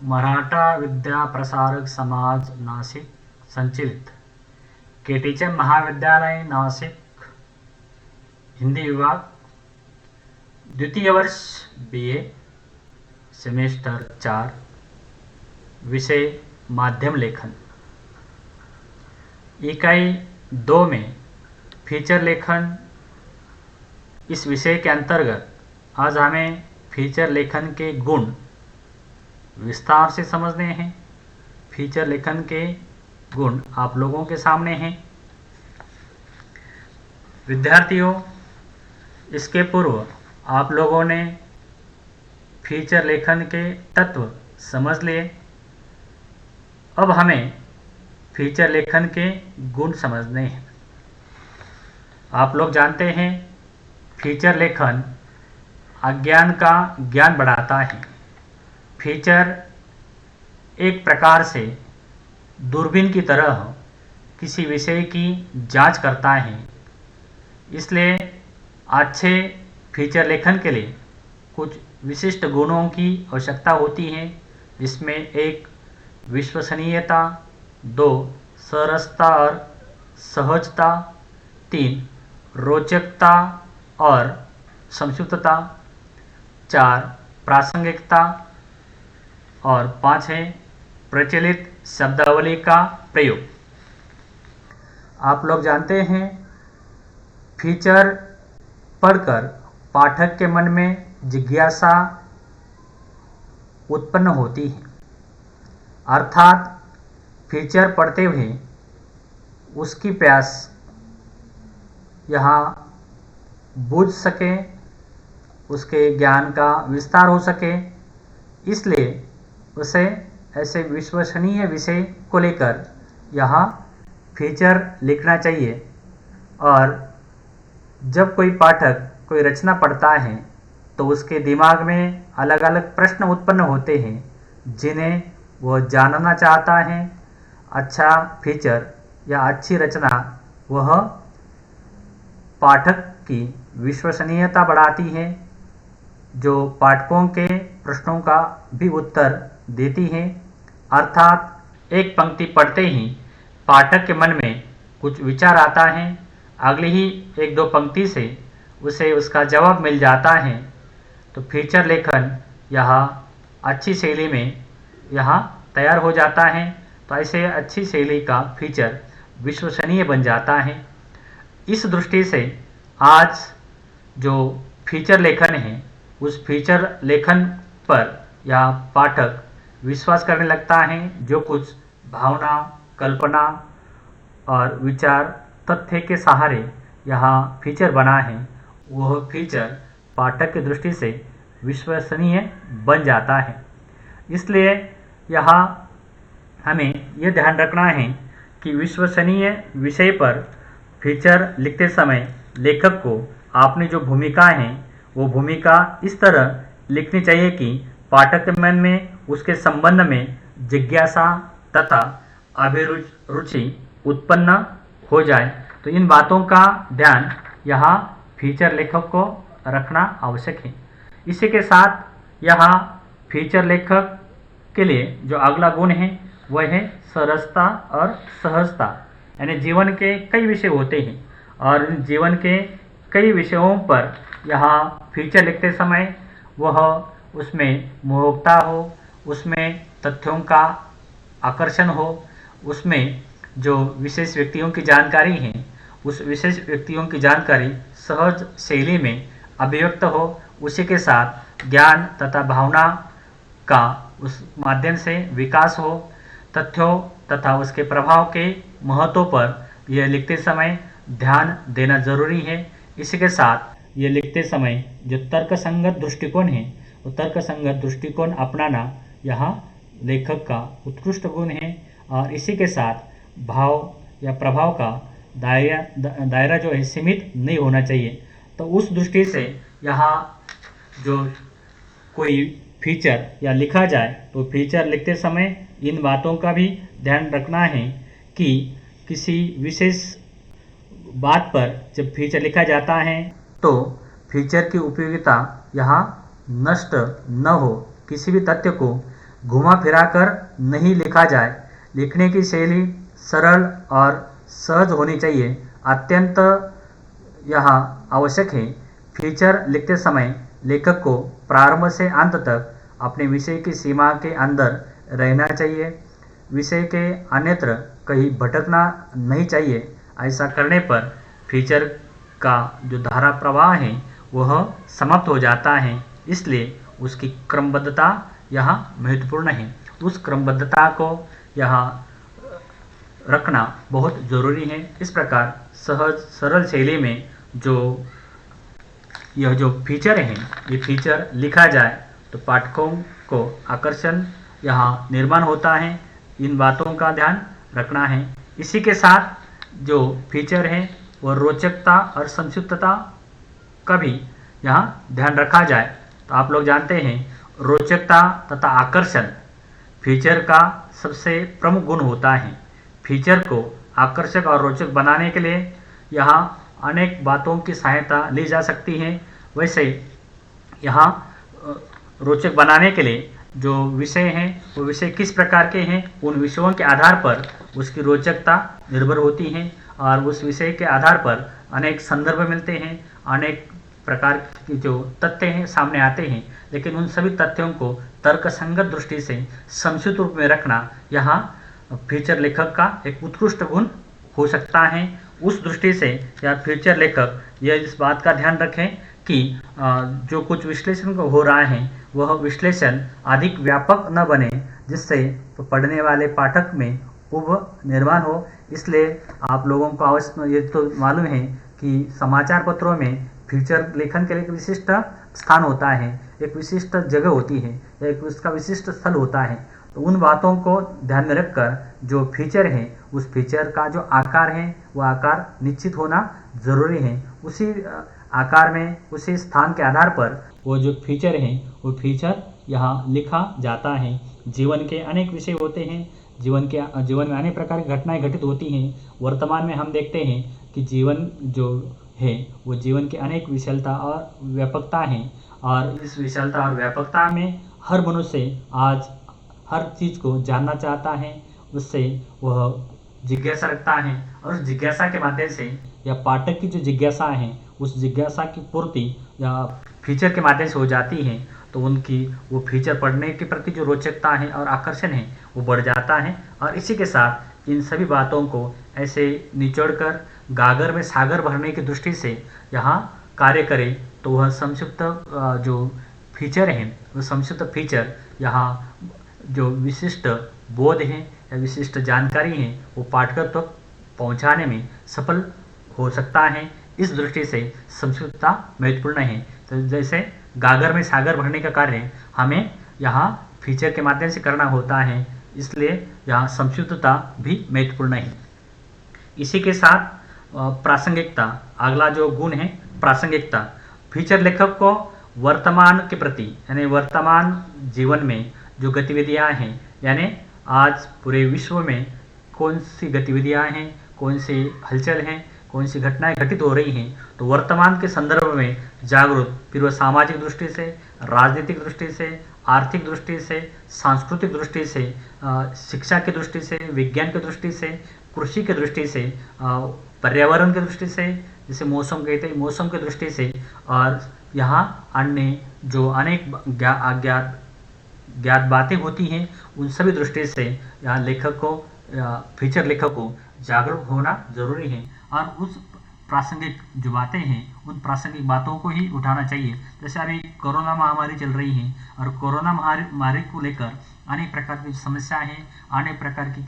मराठा विद्या प्रसारक समाज नासिक संचालित केटीचंद महाविद्यालय नासिक हिंदी विभाग द्वितीय वर्ष BA सेमेस्टर 4 विषय माध्यम लेखन इकाई 2 में फीचर लेखन। इस विषय के अंतर्गत आज हमें फीचर लेखन के गुण विस्तार से समझने हैं। फीचर लेखन के गुण आप लोगों के सामने हैं। विद्यार्थियों, इसके पूर्व आप लोगों ने फीचर लेखन के तत्व समझ लिए। अब हमें फीचर लेखन के गुण समझने हैं। आप लोग जानते हैं फीचर लेखन अज्ञान का ज्ञान बढ़ाता है। फीचर एक प्रकार से दूरबीन की तरह किसी विषय की जांच करता है। इसलिए अच्छे फीचर लेखन के लिए कुछ विशिष्ट गुणों की आवश्यकता होती है, जिसमें 1 विश्वसनीयता, 2 सरसता और सहजता, 3 रोचकता और संक्षिप्तता, 4 प्रासंगिकता और 5 है प्रचलित शब्दावली का प्रयोग। आप लोग जानते हैं फीचर पढ़कर पाठक के मन में जिज्ञासा उत्पन्न होती है, अर्थात फीचर पढ़ते हुए उसकी प्यास यहाँ बुझ सके, उसके ज्ञान का विस्तार हो सके। इसलिए उसे ऐसे विश्वसनीय विषय को लेकर यहाँ फीचर लिखना चाहिए। और जब कोई पाठक कोई रचना पढ़ता है तो उसके दिमाग में अलग अलग प्रश्न उत्पन्न होते हैं, जिन्हें वह जानना चाहता है। अच्छा फीचर या अच्छी रचना वह पाठक की विश्वसनीयता बढ़ाती है, जो पाठकों के प्रश्नों का भी उत्तर देती है। अर्थात एक पंक्ति पढ़ते ही पाठक के मन में कुछ विचार आता है, अगली ही 1-2 पंक्ति से उसे उसका जवाब मिल जाता है। तो फीचर लेखन यहाँ अच्छी शैली में यहाँ तैयार हो जाता है। तो ऐसे अच्छी शैली का फीचर विश्वसनीय बन जाता है। इस दृष्टि से आज जो फीचर लेखन है, उस फीचर लेखन पर यह पाठक विश्वास करने लगता है। जो कुछ भावना, कल्पना और विचार तथ्य के सहारे यहाँ फीचर बना है, वह फीचर पाठक की दृष्टि से विश्वसनीय बन जाता है। इसलिए यहाँ हमें यह ध्यान रखना है कि विश्वसनीय विषय पर फीचर लिखते समय लेखक को अपनी जो भूमिका है, वो भूमिका इस तरह लिखनी चाहिए कि पाठक के मन में उसके संबंध में जिज्ञासा तथा अभिरुचि उत्पन्न हो जाए। तो इन बातों का ध्यान यहाँ फीचर लेखक को रखना आवश्यक है। इसी के साथ यहाँ फीचर लेखक के लिए जो अगला गुण है वह है सरसता और सहजता। यानी जीवन के कई विषय होते हैं और जीवन के कई विषयों पर यहाँ फीचर लिखते समय वह उसमें मोहकता हो, उसमें तथ्यों का आकर्षण हो, उसमें जो विशेष व्यक्तियों की जानकारी है, उस विशेष व्यक्तियों की जानकारी सहज शैली में अभिव्यक्त हो। उसी के साथ ज्ञान तथा भावना का उस माध्यम से विकास हो। तथ्यों तथा उसके प्रभाव के महत्व पर यह लिखते समय ध्यान देना जरूरी है। इसी के साथ ये लिखते समय जो तर्कसंगत दृष्टिकोण है, वो तर्कसंगत दृष्टिकोण अपनाना यहाँ लेखक का उत्कृष्ट गुण है। और इसी के साथ भाव या प्रभाव का दायरा जो है सीमित नहीं होना चाहिए। तो उस दृष्टि से यहाँ जो कोई फीचर या लिखा जाए तो फीचर लिखते समय इन बातों का भी ध्यान रखना है कि किसी विशेष बात पर जब फीचर लिखा जाता है तो फीचर की उपयोगिता यहाँ नष्ट न हो। किसी भी तथ्य को घुमा फिरा कर नहीं लिखा जाए। लिखने की शैली सरल और सहज होनी चाहिए। अत्यंत यहाँ आवश्यक है। फीचर लिखते समय लेखक को प्रारंभ से अंत तक अपने विषय की सीमा के अंदर रहना चाहिए। विषय के अन्यत्र कहीं भटकना नहीं चाहिए। ऐसा करने पर फीचर का जो धारा प्रवाह है वह समाप्त हो जाता है। इसलिए उसकी क्रमबद्धता यहाँ महत्वपूर्ण है। उस क्रमबद्धता को यहाँ रखना बहुत ज़रूरी है। इस प्रकार सहज सरल शैली में यह जो फीचर है, ये फीचर लिखा जाए तो पाठकों को आकर्षण यहाँ निर्माण होता है। इन बातों का ध्यान रखना है। इसी के साथ जो फीचर है वह रोचकता और संक्षिप्तता का भी यहाँ ध्यान रखा जाए। तो आप लोग जानते हैं रोचकता तथा आकर्षण फीचर का सबसे प्रमुख गुण होता है। फीचर को आकर्षक और रोचक बनाने के लिए यहाँ अनेक बातों की सहायता ली जा सकती है। वैसे यहाँ रोचक बनाने के लिए जो विषय हैं वो विषय किस प्रकार के हैं, उन विषयों के आधार पर उसकी रोचकता निर्भर होती है और उस विषय के आधार पर अनेक संदर्भ मिलते हैं, अनेक प्रकार के जो तथ्य हैं सामने आते हैं। लेकिन उन सभी तथ्यों को तर्कसंगत दृष्टि से संक्षिप्त रूप में रखना यहाँ फीचर लेखक का एक उत्कृष्ट गुण हो सकता है। उस दृष्टि से या फीचर लेखक यह इस बात का ध्यान रखें कि जो कुछ विश्लेषण हो रहा है वह विश्लेषण अधिक व्यापक न बने, जिससे पढ़ने वाले पाठक में उब निर्माण हो। इसलिए आप लोगों को अवश्य ये तो मालूम है कि समाचार पत्रों में फीचर लेखन के लिए एक विशिष्ट स्थान होता है, एक विशिष्ट जगह होती है, एक उसका विशिष्ट स्थल होता है। तो उन बातों को ध्यान में रखकर जो फीचर है उस फीचर का जो आकार है वह आकार निश्चित होना जरूरी है। उसी आकार में उसी स्थान के आधार पर वो जो फीचर है वो फीचर यहाँ लिखा जाता है। जीवन के अनेक विषय होते हैं, जीवन में अनेक प्रकार की घटनाएं घटित होती हैं। वर्तमान में हम देखते हैं कि जीवन जो है वो जीवन की अनेक विशालता और व्यापकता है और इस विशालता और व्यापकता में हर मनुष्य आज हर चीज़ को जानना चाहता है, उससे वह जिज्ञासा रखता है और उस जिज्ञासा के माध्यम से या पाठक की जो जिज्ञासा है उस जिज्ञासा की पूर्ति या फीचर के माध्यम से हो जाती है। तो उनकी वो फीचर पढ़ने के प्रति जो रोचकता है और आकर्षण है वो बढ़ जाता है। और इसी के साथ इन सभी बातों को ऐसे निचोड़कर गागर में सागर भरने की दृष्टि से यहाँ कार्य करे तो वह संक्षिप्त जो फीचर है वो संक्षिप्त फीचर यहाँ जो विशिष्ट बोध है या विशिष्ट जानकारी है वो पाठक तक पहुँचाने में सफल हो सकता है। इस दृष्टि से संक्षिप्तता महत्वपूर्ण है। तो जैसे गागर में सागर भरने का कार्य हमें यहाँ फीचर के माध्यम से करना होता है, इसलिए यहाँ संक्षिप्तता भी महत्वपूर्ण है। इसी के साथ प्रासंगिकता, अगला जो गुण है प्रासंगिकता। फीचर लेखक को वर्तमान के प्रति यानी वर्तमान जीवन में जो गतिविधियां हैं, यानी आज पूरे विश्व में कौन सी गतिविधियां हैं, कौन सी हलचल हैं, कौन सी घटनाएं घटित हो रही हैं, तो वर्तमान के संदर्भ में जागरूक फिर वह सामाजिक दृष्टि से, राजनीतिक दृष्टि से, आर्थिक दृष्टि से, सांस्कृतिक दृष्टि से, शिक्षा की दृष्टि से, विज्ञान की दृष्टि से, कृषि की दृष्टि से, पर्यावरण की दृष्टि से, जैसे मौसम कहते हैं मौसम की दृष्टि से, और यहाँ अन्य जो अनेक ज्ञात बातें होती हैं उन सभी दृष्टि से यहाँ लेखक को फीचर लेखक को जागरूक होना जरूरी है। और उस प्रासंगिक जो बातें हैं उन प्रासंगिक बातों को ही उठाना चाहिए। जैसे अभी कोरोना महामारी चल रही है और कोरोना महामारी को लेकर अनेक प्रकार की समस्याएं हैं, अनेक प्रकार की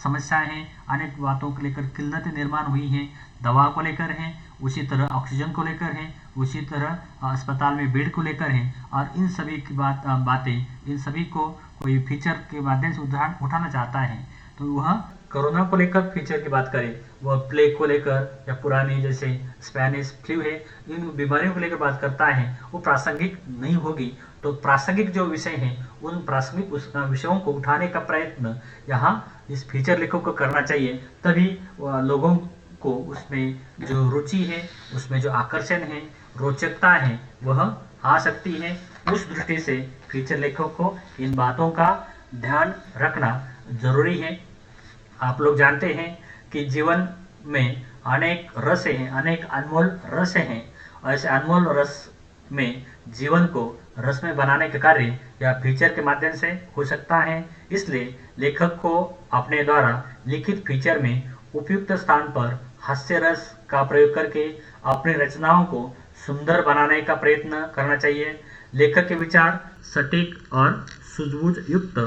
समस्याएं हैं, अनेक बातों को लेकर किल्लतें निर्माण हुई हैं। दवा को लेकर हैं, उसी तरह ऑक्सीजन को लेकर हैं, उसी तरह अस्पताल में बेड को लेकर हैं। और इन सभी की बातें इन सभी को कोई फीचर के माध्यम से उठाना चाहता है तो वह कोरोना को लेकर फीचर की बात करें, वह प्लेग को लेकर या पुरानी जैसे स्पेनिश फ्लू है इन बीमारियों को लेकर बात करता है, वो प्रासंगिक नहीं होगी। तो प्रासंगिक जो विषय हैं उन प्रासंगिक विषयों को उठाने का प्रयत्न यहाँ इस फीचर लेखक को करना चाहिए। तभी लोगों को उसमें जो रुचि है, उसमें जो आकर्षण है, रोचकता है वह आ सकती है। उस दृष्टि से फीचर लेखक को इन बातों का ध्यान रखना जरूरी है। आप लोग जानते हैं कि जीवन में अनेक रस हैं, अनेक अनमोल रस हैं। ऐसे अनमोल रस में जीवन को रसमय बनाने का कार्य या फीचर के माध्यम से हो सकता है। इसलिए लेखक को अपने द्वारा लिखित फीचर में उपयुक्त स्थान पर हास्य रस का प्रयोग करके अपनी रचनाओं को सुंदर बनाने का प्रयत्न करना चाहिए। लेखक के विचार सटीक और सूझबूझ युक्त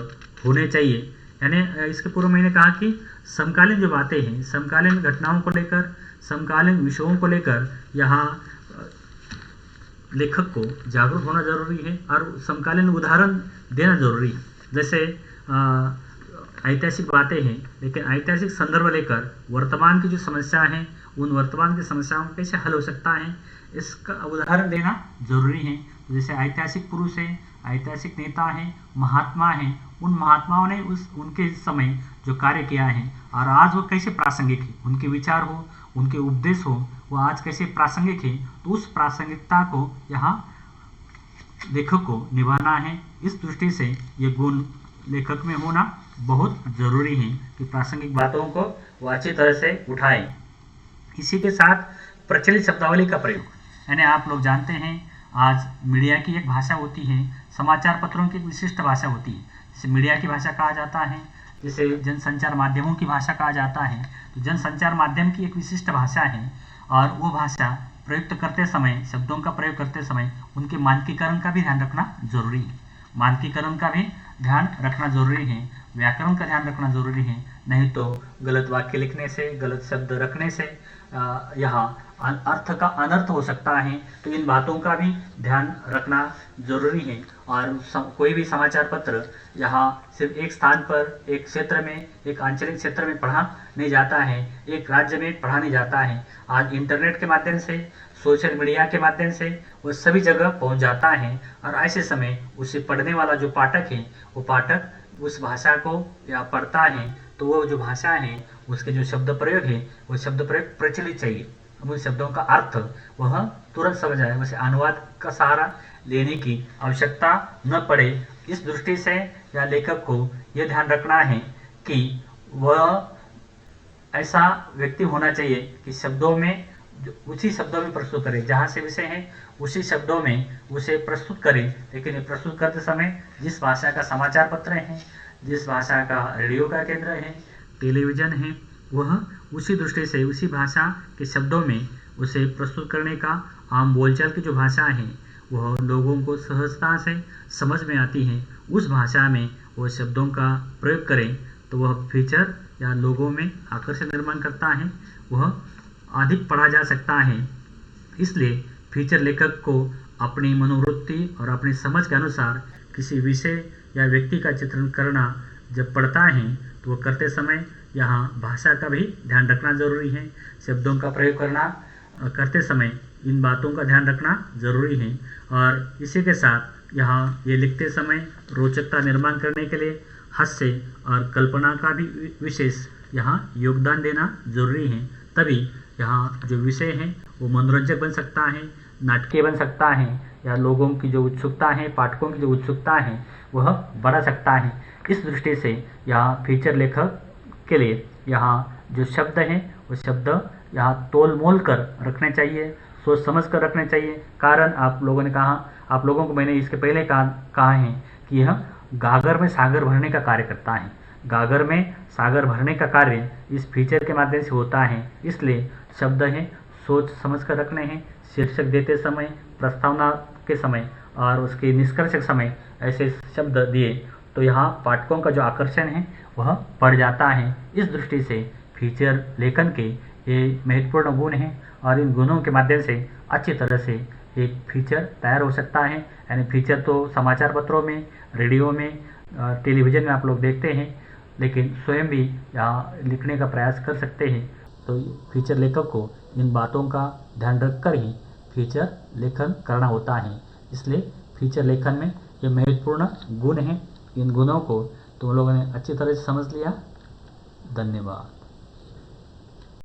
होने चाहिए। यानी इसके पूर्व मैंने कहा कि समकालीन जो बातें हैं, समकालीन घटनाओं को लेकर, समकालीन विषयों को लेकर यहाँ लेखक को जागरूक होना जरूरी है और समकालीन उदाहरण देना जरूरी है। जैसे ऐतिहासिक बातें हैं, लेकिन ऐतिहासिक संदर्भ लेकर वर्तमान की जो समस्या है, उन वर्तमान की समस्याओं को कैसे हल हो सकता है, इसका उदाहरण देना जरूरी है। जैसे ऐतिहासिक पुरुष है, ऐतिहासिक नेता हैं, महात्मा हैं, उन महात्माओं ने उनके समय जो कार्य किया है और आज वो कैसे प्रासंगिक है, उनके विचार हो, उनके उपदेश हो, वो आज कैसे प्रासंगिक है, तो उस प्रासंगिकता को यहाँ लेखक को निभाना है। इस दृष्टि से ये गुण लेखक में होना बहुत जरूरी है कि प्रासंगिक बातों को वो अच्छी तरह से उठाए। इसी के साथ प्रचलित शब्दावली का प्रयोग, यानी आप लोग जानते हैं आज मीडिया की एक भाषा होती है, समाचार पत्रों की एक विशिष्ट भाषा होती है, जिसे मीडिया की भाषा कहा जाता है, जिसे जनसंचार माध्यमों की भाषा कहा जाता है। तो जनसंचार माध्यम की एक विशिष्ट भाषा है और वो भाषा प्रयुक्त करते समय, शब्दों का प्रयोग करते समय उनके मानकीकरण का भी ध्यान रखना जरूरी है। मानकीकरण का भी ध्यान रखना जरूरी है, व्याकरण का ध्यान रखना जरूरी है। नहीं तो गलत वाक्य लिखने से, गलत शब्द रखने से यहाँ अर्थ का अनर्थ हो सकता है। तो इन बातों का भी ध्यान रखना जरूरी है। और कोई भी समाचार पत्र यहाँ सिर्फ एक स्थान पर, एक क्षेत्र में, एक आंचलिक क्षेत्र में पढ़ा नहीं जाता है, एक राज्य में पढ़ा नहीं जाता है। आज इंटरनेट के माध्यम से, सोशल मीडिया के माध्यम से वो सभी जगह पहुंच जाता है और ऐसे समय उसे पढ़ने वाला जो पाठक है, वो पाठक उस भाषा को या पढ़ता है तो वो जो भाषा है, उसके जो शब्द प्रयोग है, वो शब्द प्रयोग प्रचलित चाहिए। उन शब्दों का अर्थ वह तुरंत समझ आए, वैसे अनुवाद का सहारा लेने की आवश्यकता न पड़े। इस दृष्टि से या लेखक को यह ध्यान रखना है कि वह ऐसा व्यक्ति होना चाहिए कि शब्दों में उसी शब्दों में प्रस्तुत करे, जहाँ से विषय है उसी शब्दों में उसे प्रस्तुत करे। लेकिन ये प्रस्तुत करते समय जिस भाषा का समाचार पत्र है, जिस भाषा का रेडियो का केंद्र है, टेलीविजन है, वह उसी दृष्टि से उसी भाषा के शब्दों में उसे प्रस्तुत करने का आम बोलचाल की जो भाषा है वह लोगों को सहजता से समझ में आती है। उस भाषा में वो शब्दों का प्रयोग करें तो वह फीचर या लोगों में आकर्षण निर्माण करता है, वह अधिक पढ़ा जा सकता है। इसलिए फीचर लेखक को अपनी मनोवृत्ति और अपनी समझ के अनुसार किसी विषय या व्यक्ति का चित्रण करना जब पढ़ता है तो वह करते समय यहाँ भाषा का भी ध्यान रखना जरूरी है। शब्दों का प्रयोग करना करते समय इन बातों का ध्यान रखना जरूरी है। और इसी के साथ यहाँ ये लिखते समय रोचकता निर्माण करने के लिए हास्य और कल्पना का भी विशेष यहाँ योगदान देना जरूरी है। तभी यहाँ जो विषय है वो मनोरंजक बन सकता है, नाटकीय बन सकता है, या लोगों की जो उत्सुकता है, पाठकों की जो उत्सुकता है वह बढ़ा सकता है। इस दृष्टि से यहाँ फीचर लेखक के लिए यहाँ जो शब्द हैं वो शब्द यहाँ तोल मोल कर रखने चाहिए, सोच समझ कर रखने चाहिए। कारण आप लोगों ने कहा, आप लोगों को मैंने इसके पहले कहा है कि यह गागर में सागर भरने का कार्य करता है। गागर में सागर भरने का कार्य इस फीचर के माध्यम से होता है। इसलिए शब्द हैं सोच समझ कर रखने हैं। शीर्षक देते समय, प्रस्तावना के समय और उसके निष्कर्ष के समय ऐसे शब्द दिए तो यहाँ पाठकों का जो आकर्षण है वह बढ़ जाता है। इस दृष्टि से फीचर लेखन के ये महत्वपूर्ण गुण हैं और इन गुणों के माध्यम से अच्छी तरह से एक फीचर तैयार हो सकता है। यानी फीचर तो समाचार पत्रों में, रेडियो में, टेलीविज़न में आप लोग देखते हैं, लेकिन स्वयं भी यहाँ लिखने का प्रयास कर सकते हैं। तो फीचर लेखक को इन बातों का ध्यान रखकर ही फीचर लेखन करना होता है। इसलिए फीचर लेखन में ये महत्वपूर्ण गुण हैं। इन गुणों को तुम लोगों ने अच्छी तरह से समझ लिया। धन्यवाद।